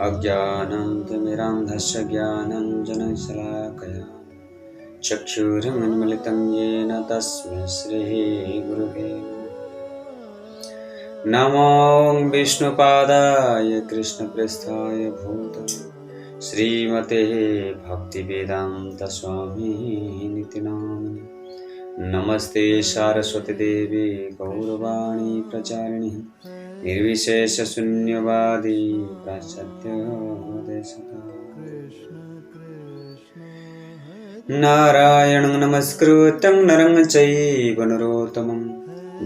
अज्ञानान्तमिरान्धस्य ज्ञानाञ्जनशलाकया चक्षुरुन्मिलितं येन तस्मै श्रीगुरुवे नमो विष्णुपादाय कृष्णप्रेष्ठाय भूतले श्रीमते भक्तिवेदान्तस्वामिनिति नामिने नमस्ते सारस्वती देवी गौरवाणी प्रचारिणी निर्विशेषशून्यवादी पाश्चात्यदेशतारिणी नारायणं नमस्कृतं नरं चैव नरोत्तमं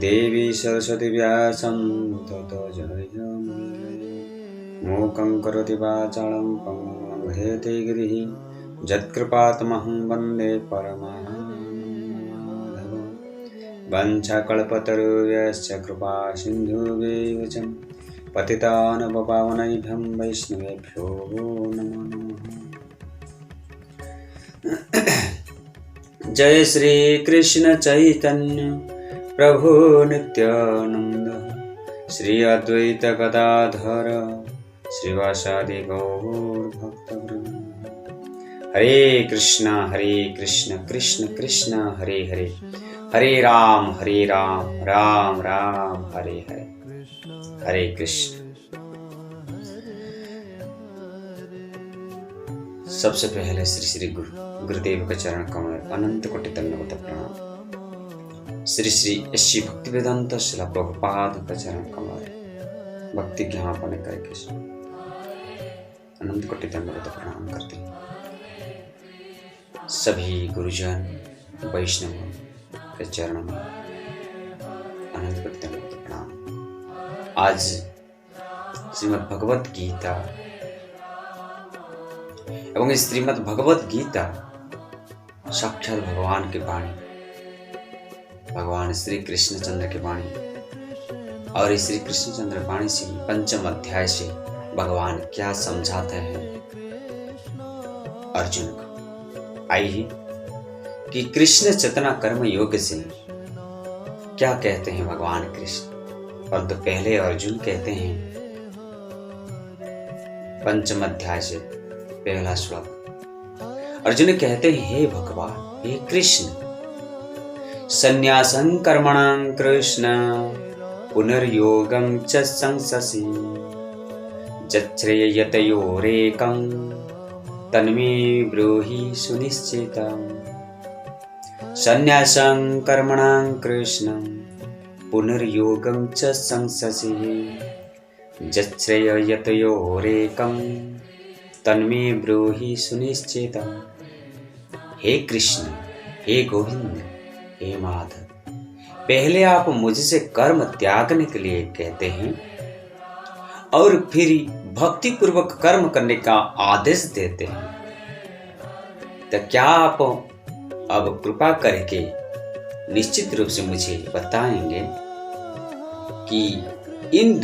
देवी सरस्वती व्यासं ततो जयमुदीरये मूकं करोति वाचालं पङ्गुं लङ्घयते गिरिः यत्कृपातमहं वन्दे परमानन्दमाधवं वञ्चाकल्पतरुभ्यश्च कृपा सिन्धुभ्यैव च पतितानां पावनेभ्यः वैष्णवेभ्यो नमो नमः। जय श्री कृष्ण चैतन्य प्रभु नित्यानंद श्री अद्वैत गदाधर श्रीवासादि गौर भक्तवृंद। हरे कृष्ण कृष्ण कृष्ण हरे हरे, हरे राम राम राम हरे हरे, हरे कृष्ण। सबसे पहले श्री श्री गुरुदेव का चरण कमल अनंत कोटि दंडवत प्रणाम। श्री श्री श्री भक्तिवेदांत शिला प्रभुपाद का चरण कमल भक्ति ज्ञापन करके अनंत कोटि दंडवत प्रणाम करते हैं। सभी गुरुजन वैष्णव के चरण में अनंत कोटि दंडवत प्रणाम। आज श्रीमद् भगवत गीता एवं श्रीमद् भगवत गीता साक्षात भगवान की वाणी, भगवान श्री कृष्णचंद्र की वाणी, और इस श्री कृष्णचंद्र वाणी से पंचम अध्याय से भगवान क्या समझाते हैं अर्जुन को। आइए कि कृष्ण चेतना कर्म योग से क्या कहते हैं भगवान कृष्ण। और तो पहले अर्जुन कहते हैं पंचम अध्याय से पहला श्लोक। अर्जुन कहते हैं हे भगवान, हे कृष्ण, संन्यासं कर्मणां कृष्ण पुनर्योगं च संससि यच्छ्रेययतयोरेकं तन्मे ब्रूहि सुनिश्चितम्। संन्यासं कर्मणां कृष्ण पुनर्योगं च संससि यच्छ्रेययतयोरेकं तन्मे ब्रूहि सुनिश्चितम्। हे कृष्ण, हे गोविंद, हे माधव, पहले आप मुझसे कर्म त्यागने के लिए कहते हैं और फिर भक्ति पूर्वक कर्म करने का आदेश देते हैं। तो क्या आप अब कृपा करके निश्चित रूप से मुझे बताएंगे कि इन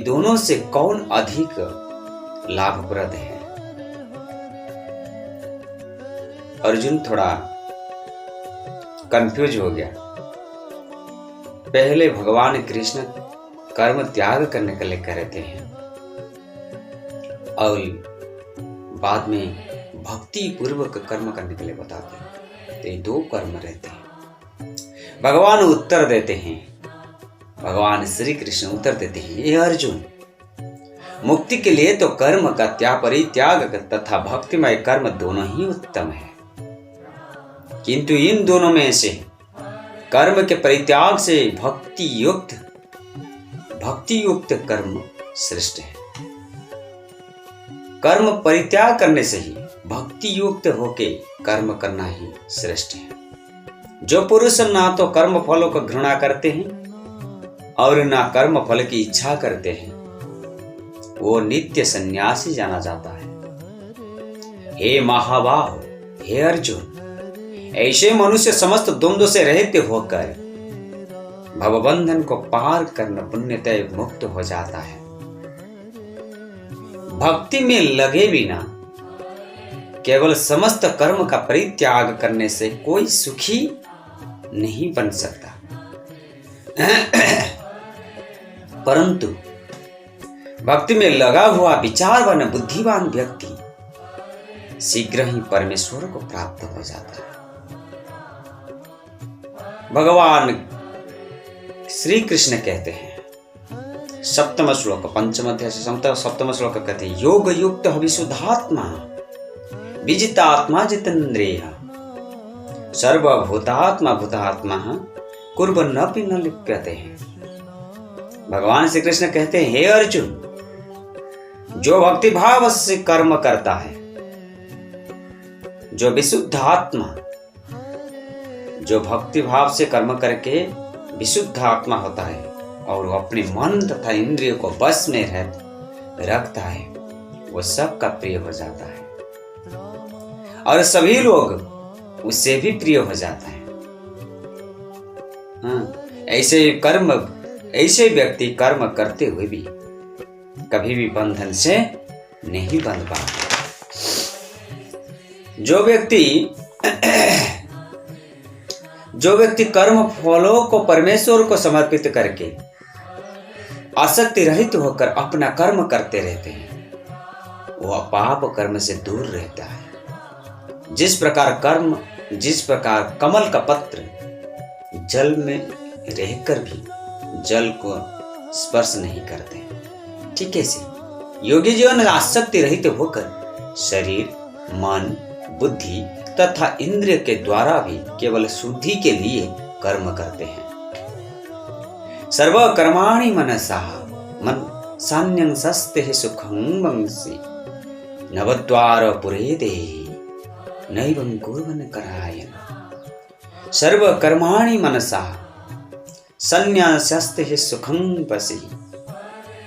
दोनों से कौन अधिक लाभप्रद है। अर्जुन थोड़ा कंफ्यूज हो गया। पहले भगवान कृष्ण कर्म त्याग करने के लिए कह रहे हैं और बाद में भक्ति पूर्वक कर्म करने के लिए बताते हैं। तो ये दो कर्म रहते हैं। भगवान उत्तर देते हैं, भगवान श्री कृष्ण उत्तर देते हैं, ये अर्जुन, मुक्ति के लिए तो कर्म का परित्याग तथा भक्तिमय कर्म दोनों ही उत्तम है, किंतु इन दोनों में से कर्म के परित्याग से भक्ति युक्त कर्म श्रेष्ठ है। कर्म परित्याग करने से ही भक्ति युक्त होके कर्म करना ही श्रेष्ठ है। जो पुरुष ना तो कर्म फलों को घृणा करते हैं और ना कर्म फल की इच्छा करते हैं, वो नित्य सन्यासी जाना जाता है। हे महाबाहो, हे अर्जुन, ऐसे मनुष्य समस्त द्वंद्व से रहित होकर भवबंधन को पार करना पुण्यतः मुक्त हो जाता है। भक्ति में लगे बिना केवल समस्त कर्म का परित्याग करने से कोई सुखी नहीं बन सकता, परंतु भक्ति में लगा हुआ विचारवान बुद्धिमान व्यक्ति शीघ्र ही परमेश्वर को प्राप्त हो जाता है। भगवान श्री कृष्ण कहते हैं सप्तम श्लोक पंचम अध्याय से सप्तम श्लोक कहते हैं योग युक्त विशुद्धात्मा विजितात्मा जितेन्द्रिय सर्वभूतात्मा भूतात्मा कुर्वन्नपि न लिप्यते हैं। भगवान श्री कृष्ण कहते हैं हे अर्जुन, जो भक्ति भाव से कर्म करता है, जो विशुद्ध आत्मा, जो भक्ति भाव से कर्म करके विशुद्ध आत्मा होता है और वो अपने मन तथा इंद्रियों को बस में रखता है, वो सबका प्रिय हो जाता है और सभी लोग उससे भी प्रिय हो जाता है। ऐसे व्यक्ति कर्म करते हुए भी कभी भी बंधन से नहीं बंध पाता। जो व्यक्ति कर्म फलों को परमेश्वर को समर्पित करके आसक्ति रहित होकर अपना कर्म करते रहते हैं, वह पाप कर्म से दूर रहता है। जिस प्रकार कमल का पत्र जल में रहकर भी जल को स्पर्श नहीं करते, ठीक है से योगी जीवन आसक्ति रहित होकर शरीर, मन, बुद्धि तथा इंद्रिय के द्वारा भी केवल शुद्धि के लिए कर्म करते हैं। सर्व कर्माणि मनसा मन सान्यं सस्ते सुखं वंसी नवद्वार पुरे देहि नैवं कुर्वन् करायन्। सर्व कर्माणि मनसा संन्यास्यस्ते सुखं वसी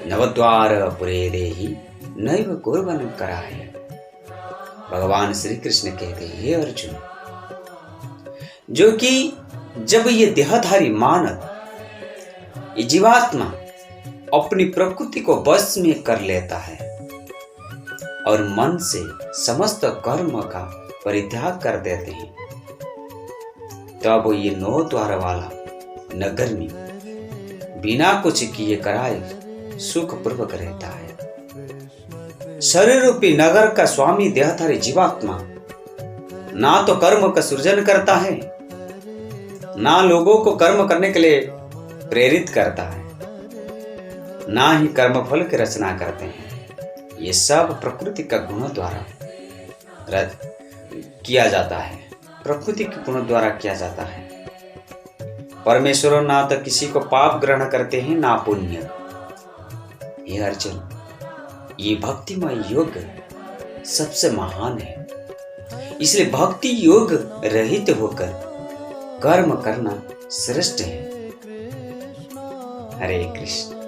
नवद्वार पुरे देहि नैव कुर्वन् करायन्। भगवान श्री कृष्ण कहते हैं हे अर्जुन, जो कि जब ये देहधारी मानव, ये जीवात्मा अपनी प्रकृति को वश में कर लेता है और मन से समस्त कर्म का परित्याग कर देते हैं, तब ये 9 द्वार वाला नगर में बिना कुछ किए कराए सुखपूर्वक रहता है। शरीर रूपी नगर का स्वामी देहधारी जीवात्मा ना तो कर्म का सृजन करता है, ना लोगों को कर्म करने के लिए प्रेरित करता है, ना ही कर्मफल की रचना करते हैं। ये सब प्रकृति का गुणों द्वारा किया जाता है, प्रकृति के गुणों द्वारा किया जाता है। परमेश्वर ना तो किसी को पाप ग्रहण करते हैं ना पुण्य। हे अर्जुन, ये भक्तिमय योग सबसे महान है, इसलिए भक्ति योग रहित होकर कर्म करना श्रेष्ठ है। हरे कृष्ण।